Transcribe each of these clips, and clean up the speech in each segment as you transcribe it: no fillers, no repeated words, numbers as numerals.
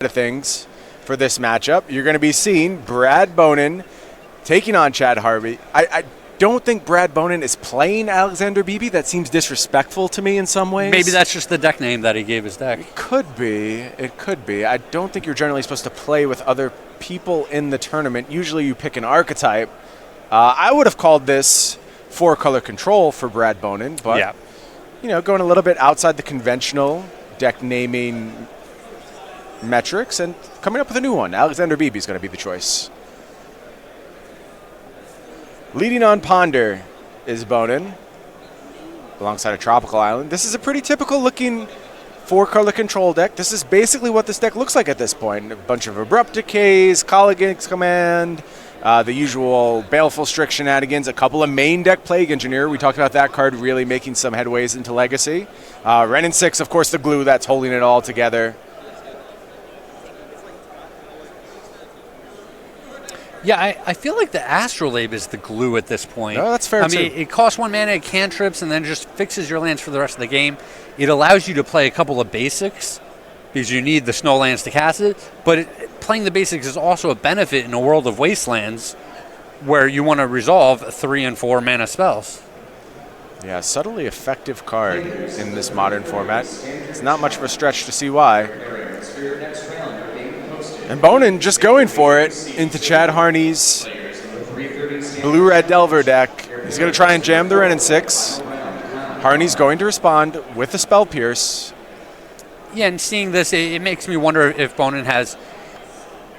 of things for this matchup. You're going to be seeing Brad Bonin taking on Chad Harvey. I don't think Brad Bonin is playing Alexander Beebe. That seems disrespectful to me in some ways. Maybe that's just the deck name that he gave his deck. It could be. It could be. I don't think you're generally supposed to play with other people in the tournament. Usually you pick an archetype. I would have called this 4-color control for Brad Bonin, but yeah. Going a little bit outside the conventional deck naming metrics and coming up with a new one. Alexander Beebe is going to be the choice. Leading on Ponder is Bonin alongside a Tropical Island. This is a pretty typical looking 4-color control deck. This is basically what this deck looks like at this point. A bunch of Abrupt Decays, Colligan's Command, the usual Baleful Strix shenanigans, a couple of main deck Plague Engineer. We talked about that card really making some headways into Legacy. Ren and 6, of course, the glue that's holding it all together. Yeah, I feel like the Astrolabe is the glue at this point. No, that's fair, I mean, it costs 1 mana, it cantrips, and then just fixes your lands for the rest of the game. It allows you to play a couple of basics because you need the snow lands to cast it, but playing the basics is also a benefit in a world of wastelands where you want to resolve 3 and 4 mana spells. Yeah, subtly effective card in this modern format. It's not much of a stretch to see why. And Bonin just going for it into Chad Harney's blue-red Delver deck. He's going to try and jam the Ren and 6. Harney's going to respond with the Spell Pierce. Yeah, and seeing this, it makes me wonder if Bonin has,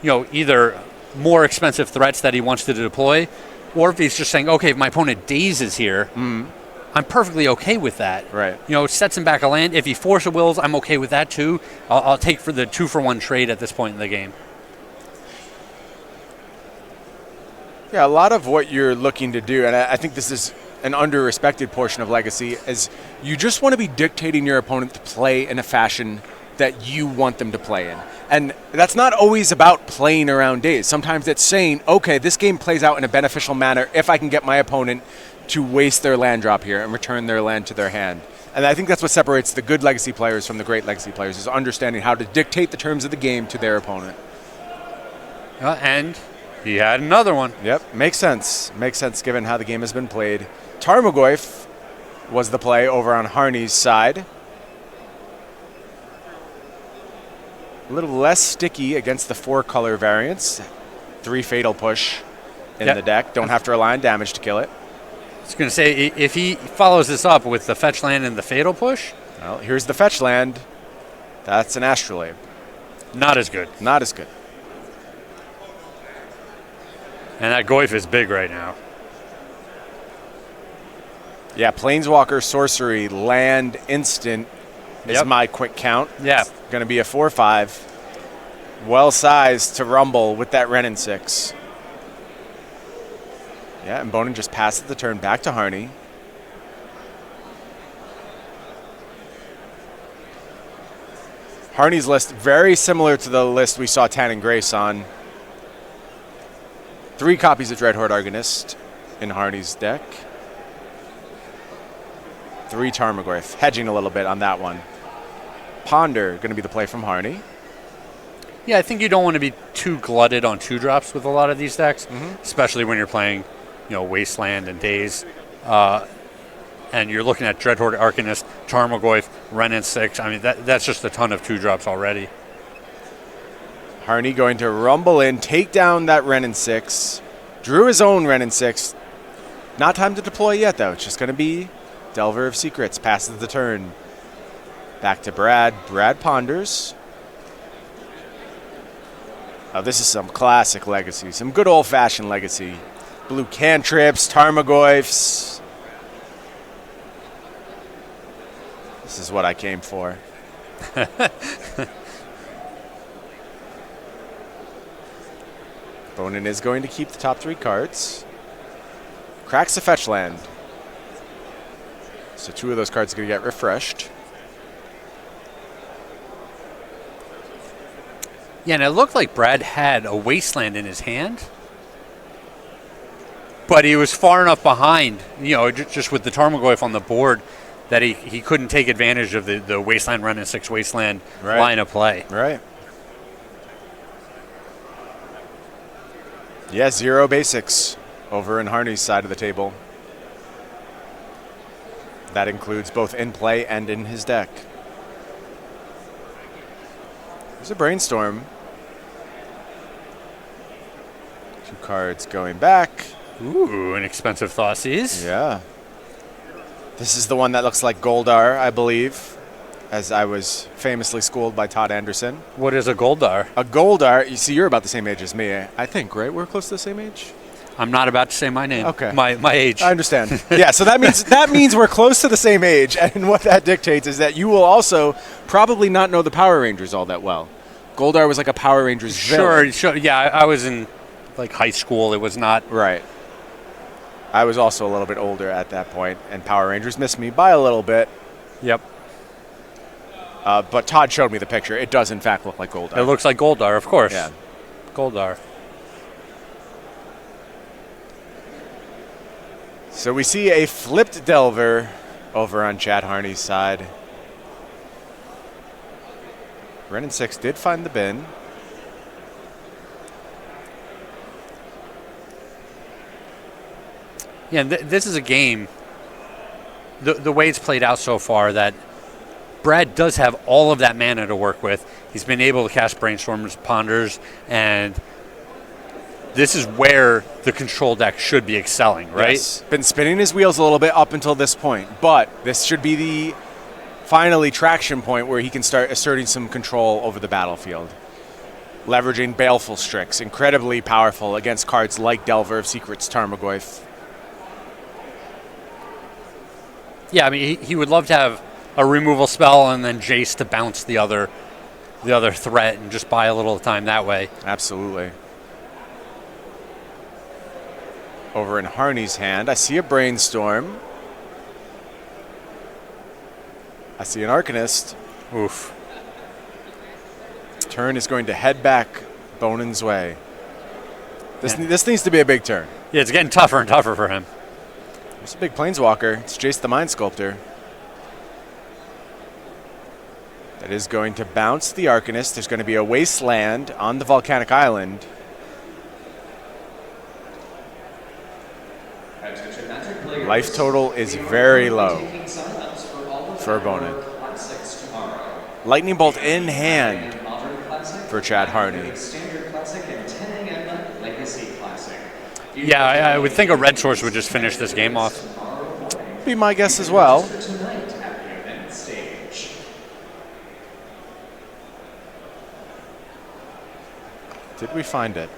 either more expensive threats that he wants to deploy, or if he's just saying, okay, if my opponent dazes here, I'm perfectly okay with that. Right. Sets him back a land. If he force a wills, I'm okay with that too. I'll take for the 2-for-1 trade at this point in the game. Yeah, a lot of what you're looking to do, and I think this is an under-respected portion of Legacy, is you just want to be dictating your opponent to play in a fashion that you want them to play in. And that's not always about playing around days. Sometimes it's saying, okay, this game plays out in a beneficial manner if I can get my opponent to waste their land drop here and return their land to their hand. And I think that's what separates the good Legacy players from the great Legacy players, is understanding how to dictate the terms of the game to their opponent. And he had another one. Yep, makes sense. Makes sense given how the game has been played. Tarmogoyf was the play over on Harney's side. A little less sticky against the 4-color variants. 3 Fatal Push in the deck. Don't have to rely on damage to kill it. I was going to say, if he follows this up with the fetch land and the Fatal Push. Well, here's the fetch land. That's an Astrolabe. Not as good. Not as good. And that Goyf is big right now. Yeah, Planeswalker Sorcery Land Instant is my quick count. Yeah. Going to be a 4/5. Well-sized to rumble with that Ren and 6. Yeah, and Bonin just passes the turn back to Harney. Harney's list very similar to the list we saw Tan and Grace on. 3 copies of Dreadhorde Arcanist in Harney's deck. 3 Tarmogoyf, hedging a little bit on that one. Ponder going to be the play from Harney. Yeah, I think you don't want to be too glutted on 2-drops with a lot of these decks, especially when you're playing, Wasteland and Daze. And you're looking at Dreadhorde Arcanist, Tarmogoyf, Ren and 6. I mean, that's just a ton of 2-drops already. Harney going to rumble in, take down that Ren and 6. Drew his own Ren and 6. Not time to deploy yet, though. It's just going to be Delver of Secrets. Passes the turn. Back to Brad. Brad ponders. Oh, this is some classic Legacy. Some good old-fashioned Legacy. Blue cantrips, Tarmogoyfs. This is what I came for. Bonin is going to keep the top 3 cards. Cracks a fetch land. So 2 of those cards are going to get refreshed. Yeah, and it looked like Brad had a Wasteland in his hand. But he was far enough behind, just with the Tarmogoyf on the board, that he couldn't take advantage of the Wasteland Run and 6 Wasteland line of play. Right. Yeah, 0 basics over in Harney's side of the table. That includes both in play and in his deck. There's a Brainstorm. 2 cards going back. Ooh, an expensive Thoughtseize. Yeah. This is the one that looks like Goldar, I believe, as I was famously schooled by Todd Anderson. What is a Goldar? A Goldar, you see, you're about the same age as me, I think, right? We're close to the same age? I'm not about to say my name. Okay. My age. I understand. Yeah, so that means we're close to the same age, and what that dictates is that you will also probably not know the Power Rangers all that well. Goldar was like a Power Rangers villain. Sure. Yeah, I was in like high school. It was not Right. I was also a little bit older at that point, and Power Rangers missed me by a little bit. Yep. But Todd showed me the picture. It does, in fact, look like Goldar. It looks like Goldar, of course. Yeah. Goldar. So we see a flipped Delver over on Chad Harney's side. Ren and 6 did find the bin. Yeah, this is a game, the way it's played out so far, that Brad does have all of that mana to work with. He's been able to cast Brainstorms, Ponders, and this is where the control deck should be excelling, right? Yes. Been spinning his wheels a little bit up until this point, but this should be the finally traction point where he can start asserting some control over the battlefield. Leveraging Baleful Strix, incredibly powerful against cards like Delver of Secrets, Tarmogoyf. Yeah, I mean, he would love to have a removal spell and then Jace to bounce the other threat and just buy a little time that way. Absolutely. Over in Harney's hand, I see a Brainstorm. I see an Arcanist. Oof. Turn is going to head back Bonin's way. This needs to be a big turn. Yeah, it's getting tougher and tougher for him. It's a big Planeswalker. It's Jace the Mind Sculptor. That is going to bounce the Arcanist. There's going to be a Wasteland on the Volcanic Island. Life total is very low for Bonin. Lightning Bolt in hand for Chad Harney. Yeah, I would think a red source would just finish this game off. Be my guess as well. Did we find it?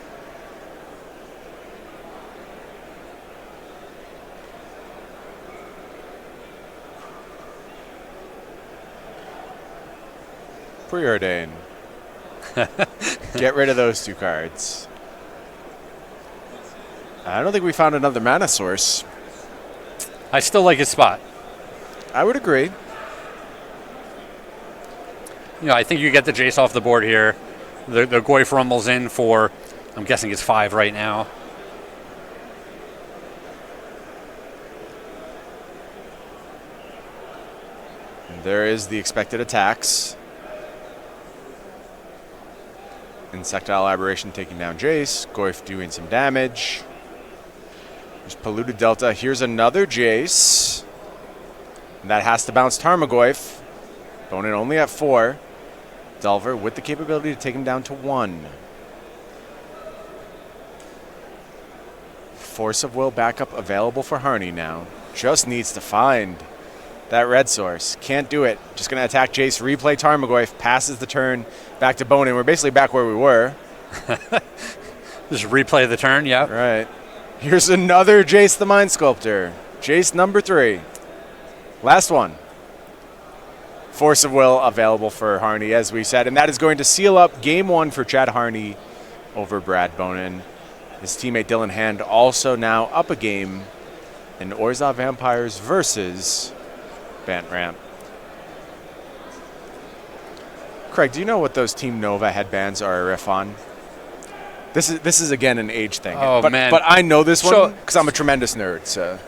Preordain. Get rid of those 2 cards. I don't think we found another mana source. I still like his spot. I would agree. You know, I think you get the Jace off the board here. The Goyf rumbles in for, I'm guessing it's 5 right now. And there is the expected attacks. Insectile Aberration taking down Jace. Goyf doing some damage. There's Polluted Delta. Here's another Jace. And that has to bounce Tarmogoyf. Bonin only at 4. Delver with the capability to take him down to 1. Force of Will backup available for Harney now. Just needs to find that red source. Can't do it. Just going to attack Jace, replay Tarmogoyf, passes the turn back to Bonin. We're basically back where we were. Just replay the turn, yeah. Right. Here's another Jace the Mind Sculptor. Jace number 3. Last one. Force of Will available for Harney, as we said. And that is going to seal up game 1 for Chad Harney over Brad Bonin. His teammate Dylan Hand also now up a game in Orzhov Vampires versus Bant Ramp. Craig, do you know what those Team Nova headbands are a riff on? This is again an age thing. Oh, man. But I know this one because I'm a tremendous nerd. So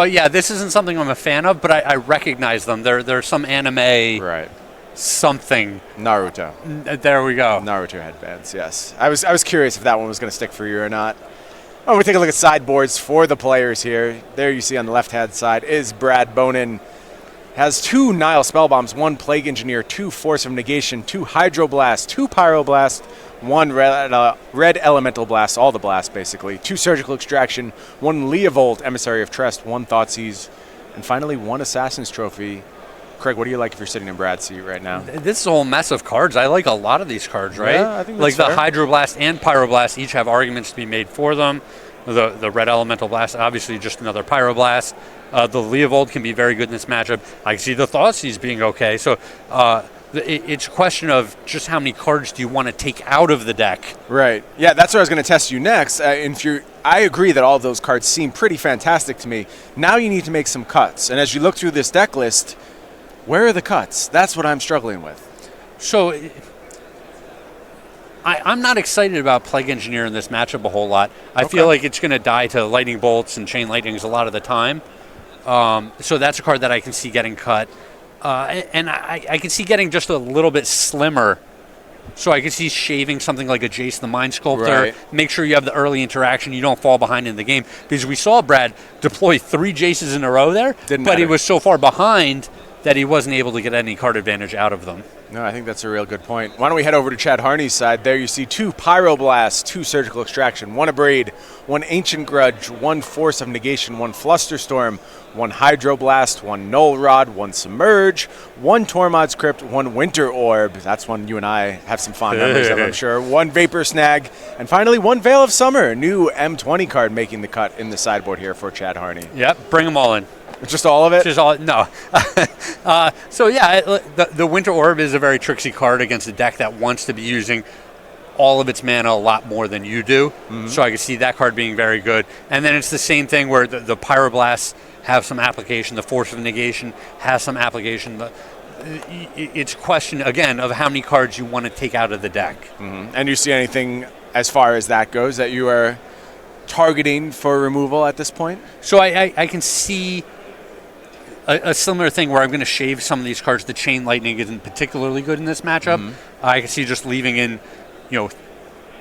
yeah, this isn't something I'm a fan of, but I recognize them. They're some anime. right. something. Naruto. There we go. Naruto headbands, yes. I was curious if that one was going to stick for you or not. Oh, we take a look at sideboards for the players here. There you see on the left-hand side is Brad Bonin. Has 2 Nile Spellbombs, 1 Plague Engineer, 2 Force of Negation, 2 Hydroblast, 2 Pyroblast, 1 Red Elemental Blast, all the blasts basically, 2 Surgical Extraction, 1 Leovold, Emissary of Trest, 1 Thoughtseize, and finally 1 Assassin's Trophy. Craig, what do you like if you're sitting in Brad's seat right now? This is a whole mess of cards. I like a lot of these cards, right? Yeah, I think that's like fair. the Hydroblast and Pyroblast each have arguments to be made for them. The Red Elemental Blast, obviously just another Pyroblast. The Leovold can be very good in this matchup. I see the Thoughtseize being okay. So it's a question of just how many cards do you want to take out of the deck. Right. Yeah, that's what I was going to test you next. I agree that all of those cards seem pretty fantastic to me. Now you need to make some cuts. And as you look through this deck list, where are the cuts? That's what I'm struggling with. So I'm not excited about Plague Engineer in this matchup a whole lot. I feel like it's going to die to Lightning Bolts and Chain Lightnings a lot of the time. So that's a card that I can see getting cut. And I can see getting just a little bit slimmer. So I can see shaving something like a Jace the Mind Sculptor. Right. Make sure you have the early interaction. You don't fall behind in the game. Because we saw Brad deploy 3 Jaces in a row there. But he matter. was so far behind that he wasn't able to get any card advantage out of them. No, I think that's a real good point. Why don't we head over to Chad Harney's side? There you see 2 Pyroblasts, 2 Surgical Extraction, 1 Abrade, 1 Ancient Grudge, 1 Force of Negation, 1 Flusterstorm, 1 Hydroblast, 1 Null Rod, 1 Submerge, 1 Tormod's Crypt, 1 Winter Orb. That's one you and I have some fond memories of, I'm sure. 1 Vapor Snag, and finally 1 Veil of Summer, new M20 card making the cut in the sideboard here for Chad Harney. Yep, bring them all in. Just all of it? Just all, no. So yeah, the Winter Orb is a very tricksy card against a deck that wants to be using all of its mana a lot more than you do. Mm-hmm. So I can see that card being very good. And then it's the same thing where the Pyroblasts have some application, the Force of Negation has some application. It's a question, again, of how many cards you want to take out of the deck. Mm-hmm. And you see anything as far as that goes that you are targeting for removal at this point? So I can see a similar thing where I'm going to shave some of these cards. The Chain Lightning isn't particularly good in this matchup. Mm-hmm. I can see just leaving in,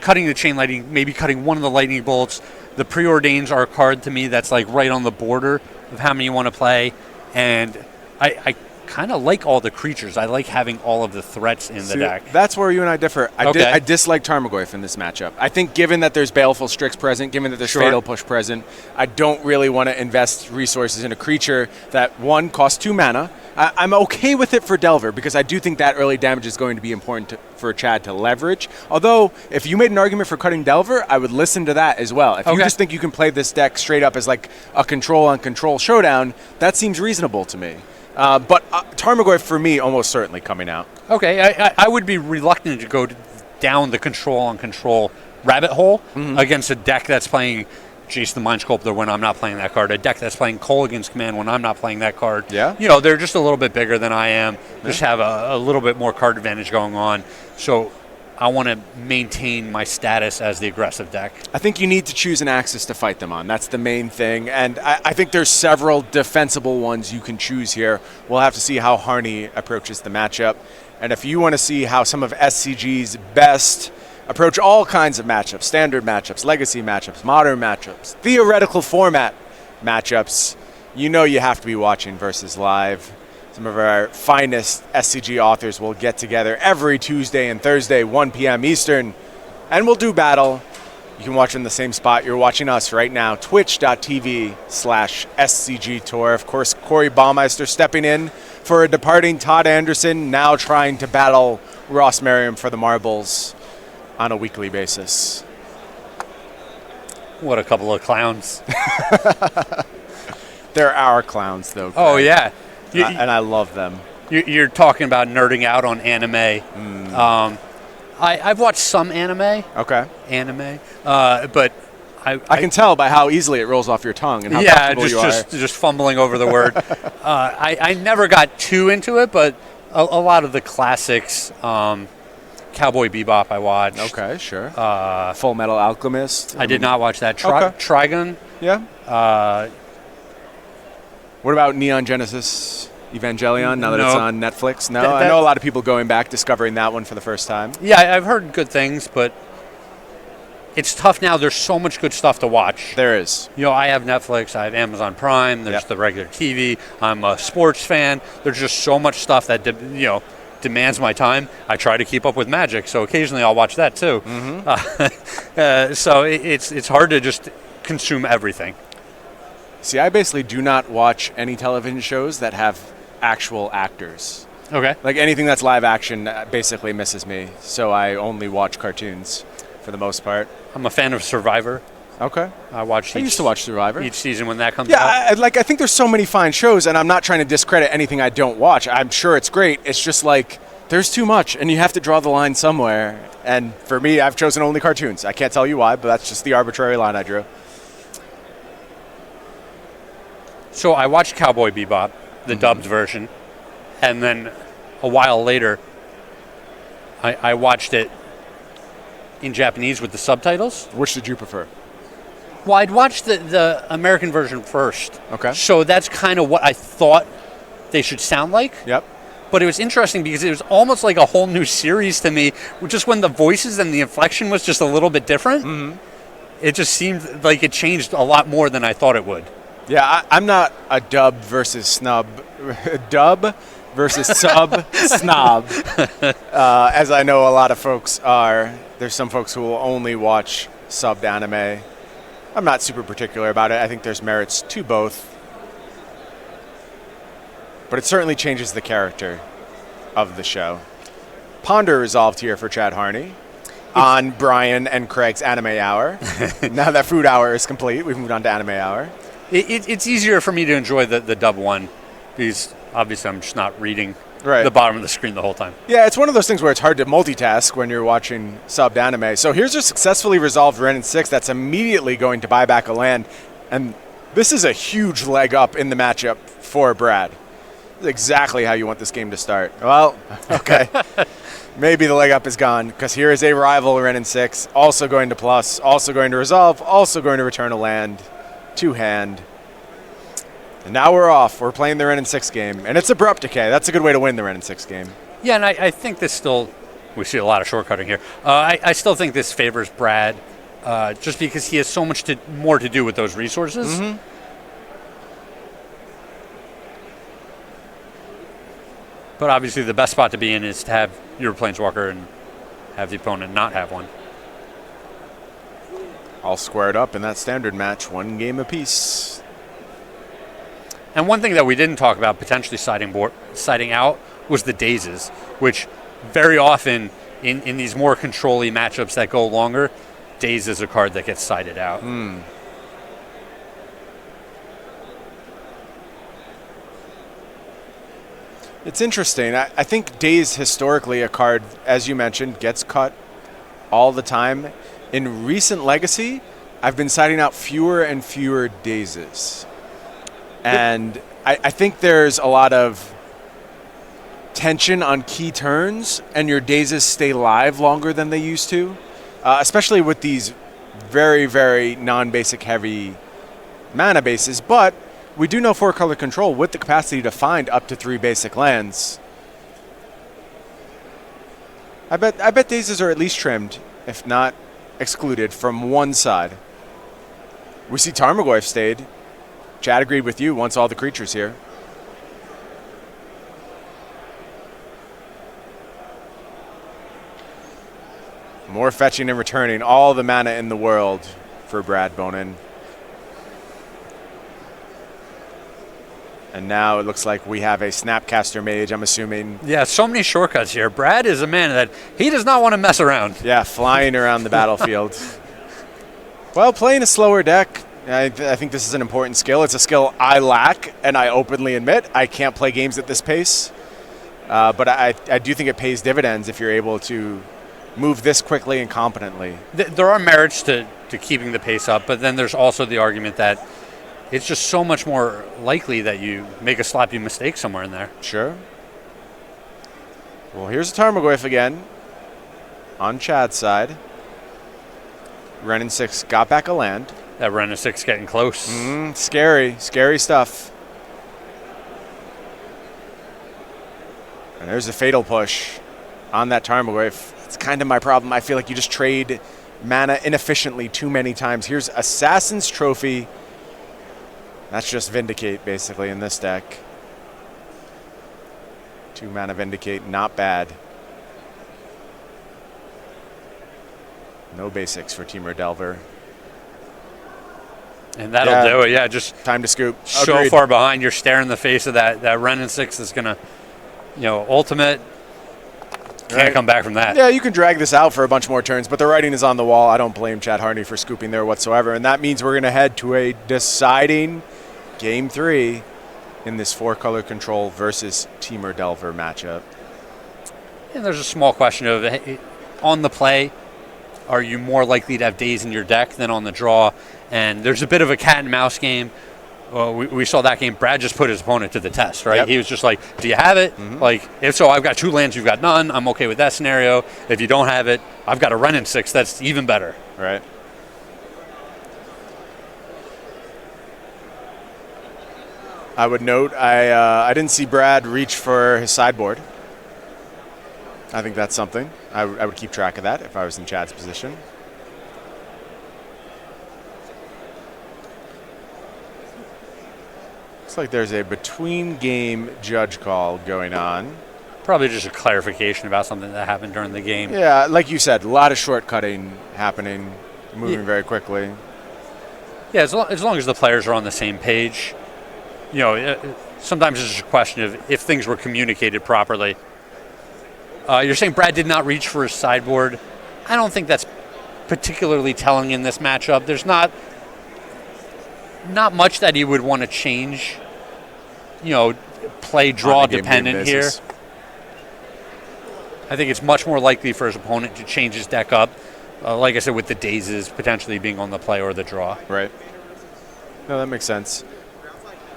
cutting the Chain Lightning, maybe cutting one of the Lightning Bolts. The Preordains are a card to me that's like right on the border of how many you want to play. And I kind of like all the creatures. I like having all of the threats in the deck. That's where you and I differ. I dislike Tarmogoyf in this matchup. I think given that there's Baleful Strix present, given that there's Fatal Push present, I don't really want to invest resources in a creature that, 1, costs 2 mana. I'm okay with it for Delver because I do think that early damage is going to be important for Chad to leverage. Although, if you made an argument for cutting Delver, I would listen to that as well. If you just think you can play this deck straight up as like a control-on-control showdown, that seems reasonable to me. But Tarmogoyf, for me, almost certainly coming out. Okay, I would be reluctant to go down the control-on-control rabbit hole against a deck that's playing Jace the Mind Sculptor when I'm not playing that card, a deck that's playing Kolaghan's Command when I'm not playing that card. Yeah. They're just a little bit bigger than I am, just have a little bit more card advantage going on. So I want to maintain my status as the aggressive deck. I think you need to choose an axis to fight them on. That's the main thing. And I think there's several defensible ones you can choose here. We'll have to see how Harney approaches the matchup. And if you want to see how some of SCG's best approach all kinds of matchups, standard matchups, legacy matchups, modern matchups, theoretical format matchups, you have to be watching Versus Live. Some of our finest SCG authors will get together every Tuesday and Thursday, 1 p.m. Eastern, and we'll do battle. You can watch in the same spot you're watching us right now, twitch.tv/SCG Tour. Of course, Corey Baumeister stepping in for a departing Todd Anderson, now trying to battle Ross Merriam for the marbles on a weekly basis. What a couple of clowns. They're our clowns, though. Craig. Oh, yeah. And I love them. You're talking about nerding out on anime. I've watched some anime. Okay. But I can tell by how easily it rolls off your tongue and how comfortable you are. just fumbling over the word. I never got too into it, but a lot of the classics, Cowboy Bebop I watched. Okay, sure. Full Metal Alchemist. I did not watch that. Trigun. Yeah. What about Neon Genesis Evangelion, now that No. it's on Netflix? No, That- I know a lot of people going back, discovering that one for the first time. Yeah, I've heard good things, but it's tough now. There's so much good stuff to watch. There is. You know, I have Netflix, I have Amazon Prime, there's Yep. the regular TV, I'm a sports fan. There's just so much stuff that, demands my time. I try to keep up with Magic, so occasionally I'll watch that too. So it's hard to just consume everything. See, I basically do not watch any television shows that have actual actors. Okay. Like anything that's live action basically misses me, so I only watch cartoons for the most part. I'm a fan of Survivor. Okay. I watch I used to watch Survivor. each season when that comes Yeah, out. I think there's so many fine shows, and I'm not trying to discredit anything I don't watch. I'm sure it's great. It's just like there's too much, and you have to draw the line somewhere. And for me, I've chosen only cartoons. I can't tell you why, but that's just the arbitrary line I drew. So I watched Cowboy Bebop, the dubbed version, and then a while later, I watched it in Japanese with the subtitles. Which did you prefer? Well, I'd watched the American version first. Okay. So that's kind of what I thought they should sound like. Yep. But it was interesting because it was almost like a whole new series to me, just when the voices and the inflection was just a little bit different. Mm-hmm. It just seemed like it changed a lot more than I thought it would. Yeah, I'm not a dub versus snub. Dub versus sub snob. As I know a lot of folks are. There's some folks who will only watch subbed anime. I'm not super particular about it. I think there's merits to both. But it certainly changes the character of the show. Ponder resolved here for Chad Harney on Brian and Craig's Anime Hour. Now that Food Hour is complete, we've moved on to Anime Hour. It's easier for me to enjoy the dub one because obviously I'm just not reading Right. the bottom of the screen the whole time. Yeah, it's one of those things where it's hard to multitask when you're watching subbed anime. So here's a successfully resolved Ren and 6 that's immediately going to buy back a land. And this is a huge leg up in the matchup for Brad. This is exactly how you want this game to start. Well, okay. Maybe the leg up is gone because here is a rival Ren and 6, also going to plus, also going to resolve, also going to return a land, two-hand. And now we're off. We're playing the Ren and 6 game. And it's abrupt decay. That's a good way to win the Ren and 6 game. Yeah, and I think this still, we see a lot of shortcutting here. I still think this favors Brad just because he has so much more to do with those resources. Mm-hmm. But obviously the best spot to be in is to have your Planeswalker and have the opponent not have one. All squared up in that standard match, one game apiece. And one thing that we didn't talk about potentially siding out was the dazes, which very often in these more control-y matchups that go longer, daze is a card that gets sided out. It's interesting. I think Daze historically a card, as you mentioned, gets cut all the time. In recent Legacy, I've been siding out fewer and fewer Dazes. And I think there's a lot of tension on key turns, and your Dazes stay live longer than they used to, especially with these very, very non-basic heavy mana bases. But we do know 4-color control with the capacity to find up to 3 basic lands. I bet Dazes are at least trimmed, if not excluded, from one side. We see Tarmogoyf stayed. Chad agreed with you, wants all the creatures here. More fetching and returning, all the mana in the world for Brad Bonin. And now it looks like we have a Snapcaster Mage, I'm assuming. Yeah, so many shortcuts here. Brad is a man that he does not want to mess around. Yeah, flying around the battlefield. Well, playing a slower deck, I think this is an important skill. It's a skill I lack, and I openly admit I can't play games at this pace. But I do think it pays dividends if you're able to move this quickly and competently. There are merits to keeping the pace up, but then there's also the argument that it's just so much more likely that you make a sloppy mistake somewhere in there. Sure. Well, here's a Tarmogoyf again on Chad's side. Ren and 6 got back a land. That Ren of 6 getting close. Scary stuff. And there's a fatal push on that Tarmogoyf. It's kind of my problem. I feel like you just trade mana inefficiently too many times. Here's Assassin's Trophy. That's just Vindicate, basically, in this deck. 2 mana Vindicate, not bad. No basics for Temur Delver. And that'll do it, yeah. Just time to scoop. So Agreed. far behind, you're staring in the face of that Ren and 6 that's going to, ultimate. Can't come back from that. Yeah, you can drag this out for a bunch more turns, but the writing is on the wall. I don't blame Chad Harney for scooping there whatsoever, and that means we're going to head to a deciding Game 3 in this 4-color control versus Temur Delver matchup. And there's a small question of, on the play, are you more likely to have days in your deck than on the draw? And there's a bit of a cat and mouse game. We saw that game. Brad just put his opponent to the test, right? Yep. He was just like, do you have it? Mm-hmm. Like, if so, I've got 2 lands, you've got none. I'm okay with that scenario. If you don't have it, I've got a Ren and 6. That's even better. Right. I would note, I didn't see Brad reach for his sideboard. I think that's something. I would keep track of that if I was in Chad's position. Looks like there's a between-game judge call going on. Probably just a clarification about something that happened during the game. Yeah, like you said, a lot of shortcutting happening, moving very quickly. Yeah, as long as the players are on the same page. Sometimes it's just a question of if things were communicated properly. You're saying Brad did not reach for his sideboard. I don't think that's particularly telling in this matchup. There's not much that he would want to change, play draw dependent here. I think it's much more likely for his opponent to change his deck up, like I said, with the dazes potentially being on the play or the draw. Right. No, that makes sense.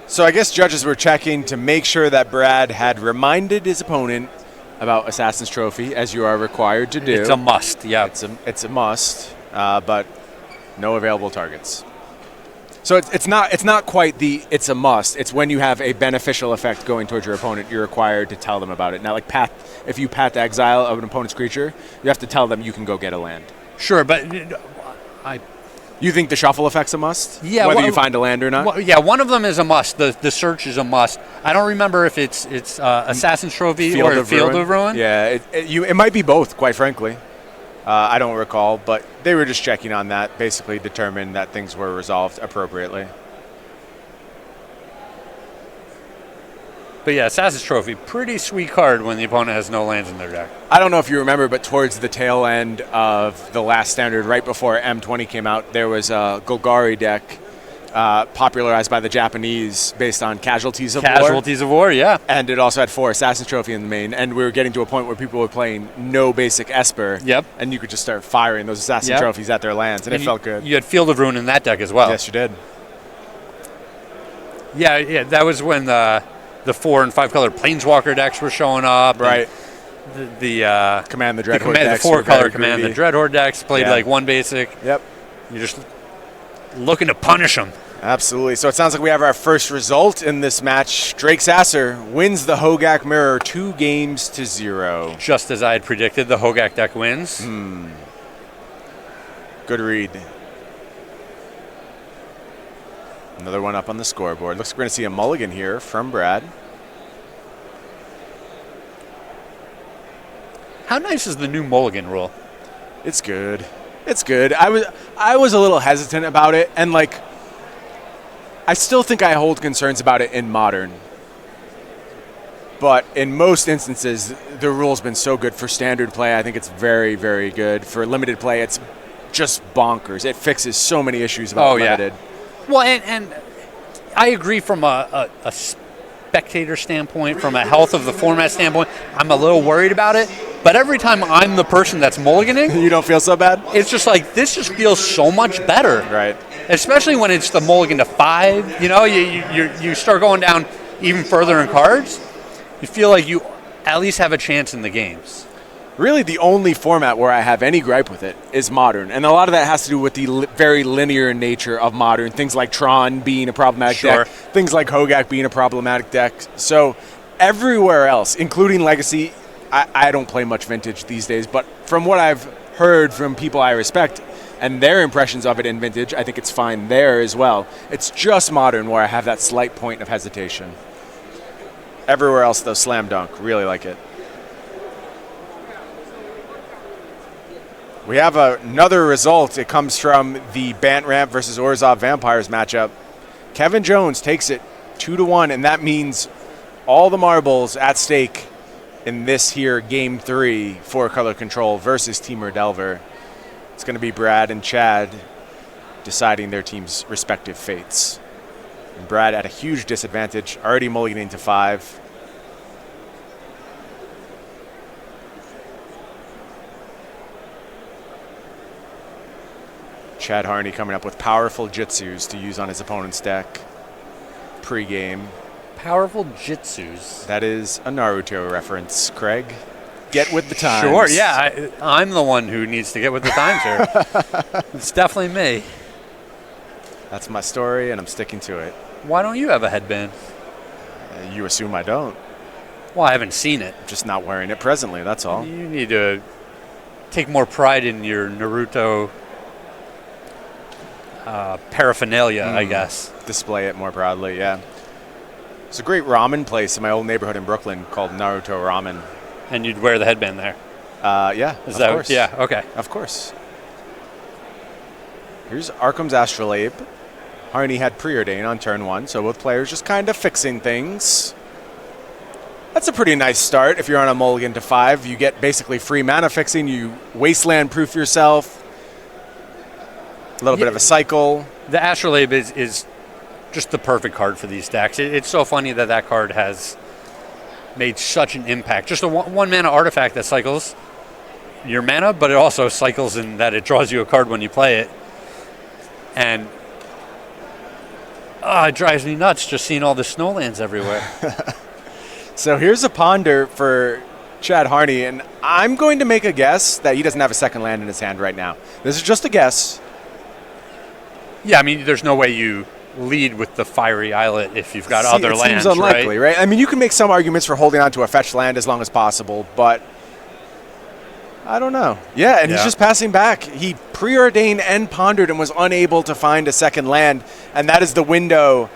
So I guess judges were checking to make sure that Brad had reminded his opponent about Assassin's Trophy, as you are required to do. It's a must, yeah. It's a must, but no available targets. So it's not quite it's a must. It's when you have a beneficial effect going towards your opponent, you're required to tell them about it. Now, like if you path the exile of an opponent's creature, you have to tell them you can go get a land. Sure, but You think the shuffle effect's a must? Yeah. Whether you find a land or not? Yeah, one of them is a must. The search is a must. I don't remember if it's Assassin's Trophy or Field of Ruin. Yeah, it might be both, quite frankly. I don't recall, but they were just checking on that, basically determined that things were resolved appropriately. But yeah, Sasser's Trophy, pretty sweet card when the opponent has no lands in their deck. I don't know if you remember, but towards the tail end of the last standard, right before M20 came out, there was a Golgari deck popularized by the Japanese based on Casualties of War. Casualties of War, yeah. And it also had 4 Assassin's Trophy in the main, and we were getting to a point where people were playing no basic Esper. Yep. And you could just start firing those Assassin Trophies at their lands, and it felt good. You had Field of Ruin in that deck as well. Yes, you did. Yeah, that was when the 4 and 5 color Planeswalker decks were showing up. Right. The Command the Dreadhorde decks. The 4 color Command the Dreadhorde decks played like 1 basic. Yep. You're just looking to punish them. Absolutely. So it sounds like we have our first result in this match. Drake Sasser wins the Hogak Mirror 2-0. Just as I had predicted, the Hogak deck wins. Good read. Another one up on the scoreboard. Looks like we're going to see a mulligan here from Brad. How nice is the new mulligan rule? It's good. It's good. I was a little hesitant about it, and I still think I hold concerns about it in Modern. But in most instances, the rule's been so good for Standard play. I think it's very, very good. For Limited play, it's just bonkers. It fixes so many issues about Limited. Well, and I agree from a spectator standpoint, from a health of the format standpoint, I'm a little worried about it. But every time I'm the person that's mulliganing, you don't feel so bad? It's just like, this just feels so much better. Right. Especially when it's the mulligan to 5. You start going down even further in cards. You feel like you at least have a chance in the games. Really, the only format where I have any gripe with it is Modern. And a lot of that has to do with the very linear nature of Modern. Things like Tron being a problematic deck. Things like Hogak being a problematic deck. So Everywhere else, including Legacy, I don't play much Vintage these days, but from what I've heard from people I respect and their impressions of it in Vintage, I think it's fine there as well. It's just Modern where I have that slight point of hesitation. Everywhere else, though, slam dunk. Really like it. We have another result. It comes from the Bant Ramp versus Orzhov Vampires matchup. Kevin Jones takes it 2-1, and that means all the marbles at stake in this here Game 3 for Color Control versus Team Delver. It's going to be Brad and Chad deciding their team's respective fates. And Brad at a huge disadvantage, already mulliganing to 5. Chad Harney coming up with powerful jitsus to use on his opponent's deck pre-game. Powerful jitsus. That is a Naruto reference, Craig. Get with the times. Sure, yeah. I'm the one who needs to get with the times here. It's definitely me. That's my story, and I'm sticking to it. Why don't you have a headband? You assume I don't. Well, I haven't seen it. I'm just not wearing it presently, that's all. You need to take more pride in your Naruto paraphernalia, I guess. Display it more proudly, yeah. It's a great ramen place in my old neighborhood in Brooklyn called Naruto Ramen. And you'd wear the headband there? Yeah, of course. Yeah, okay. Of course. Here's Arkham's Astrolabe. Harney had Preordain on turn 1, so both players just kind of fixing things. That's a pretty nice start. If you're on a mulligan to 5, you get basically free mana fixing. You wasteland-proof yourself. A little bit of a cycle. The Astrolabe is just the perfect card for these decks. It's so funny that card has made such an impact. Just a one mana artifact that cycles your mana, but it also cycles in that it draws you a card when you play it. And it drives me nuts just seeing all the snowlands everywhere. So here's a ponder for Chad Harney, and I'm going to make a guess that he doesn't have a second land in his hand right now. This is just a guess. Yeah, I mean, there's no way you lead with the Fiery Islet if you've got other lands, seems unlikely, right? I mean, you can make some arguments for holding on to a fetch land as long as possible, but I don't know. Yeah, and he's just passing back. He preordained and pondered and was unable to find a second land, and that is the window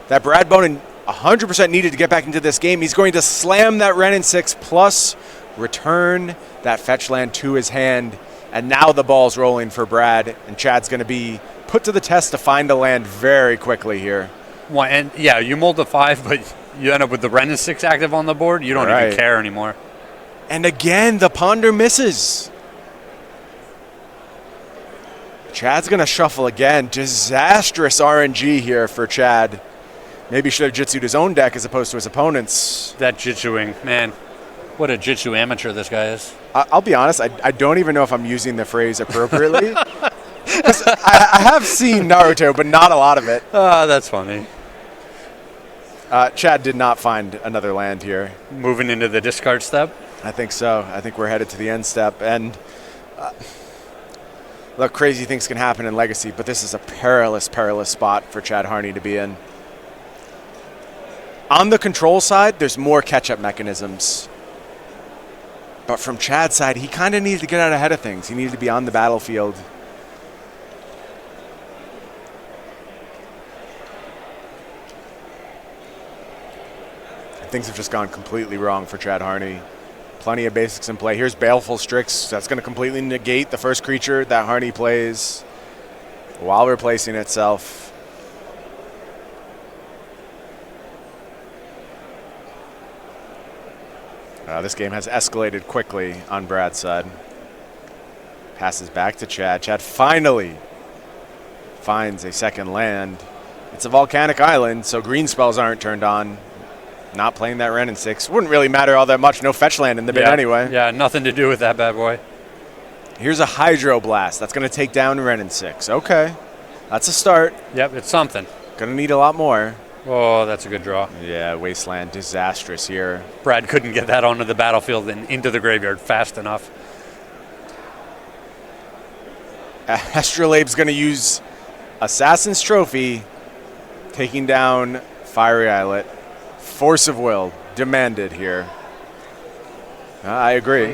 that Brad Bonin 100% needed to get back into this game. He's going to slam that Wrenn and 6 plus return that fetch land to his hand, and now the ball's rolling for Brad, and Chad's going to be put to the test to find a land very quickly here. Well, and yeah, you mulled a 5, but you end up with the Wrenn and 6 active on the board. You don't even care anymore. And again, the ponder misses. Chad's going to shuffle again. Disastrous RNG here for Chad. Maybe should have jitsued his own deck as opposed to his opponent's. That jitsuing, man. What a jitsu amateur this guy is. I'll be honest, I don't even know if I'm using the phrase appropriately. I have seen Naruto, but not a lot of it. That's funny. Chad did not find another land here. Moving into the discard step? I think so. I think we're headed to the end step. And look, crazy things can happen in Legacy, but this is a perilous, perilous spot for Chad Harney to be in. On the control side, there's more catch-up mechanisms. But from Chad's side, he kind of needed to get out ahead of things. He needed to be on the battlefield. Things have just gone completely wrong for Chad Harney. Plenty of basics in play. Here's Baleful Strix. That's going to completely negate the first creature that Harney plays while replacing itself. This game has escalated quickly on Brad's side. Passes back to Chad. Chad finally finds a second land. It's a volcanic island, so green spells aren't turned on. Not playing that Wrenn and 6. Wouldn't really matter all that much. No fetch land in the bid anyway. Yeah, nothing to do with that bad boy. Here's a Hydro Blast. That's going to take down Wrenn and 6. Okay. That's a start. Yep, it's something. Going to need a lot more. Oh, that's a good draw. Yeah, Wasteland disastrous here. Brad couldn't get that onto the battlefield and into the graveyard fast enough. Astrolabe's going to use Assassin's Trophy, taking down Fiery Islet. Force of Will. demanded here. I agree.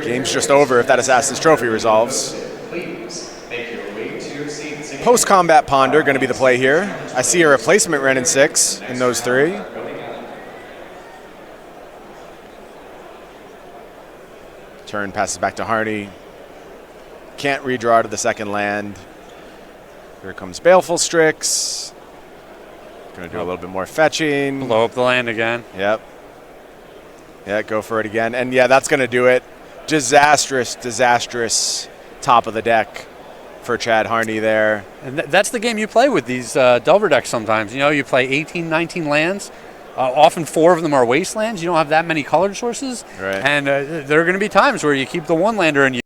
Game's just over if that Assassin's Trophy resolves. Post-combat Ponder going to be the play here. I see a replacement Ren and 6 in those 3. Turn passes back to Harney. Can't redraw to the second land. Here comes Baleful Strix. Going to do a little bit more fetching. Blow up the land again. Yep. Yeah, go for it again. And yeah, that's going to do it. Disastrous top of the deck for Chad Harney there. And that's the game you play with these Delver decks sometimes. You know, you play 18, 19 lands. Often 4 of them are wastelands. You don't have that many colored sources. Right. And there are going to be times where you keep the one lander and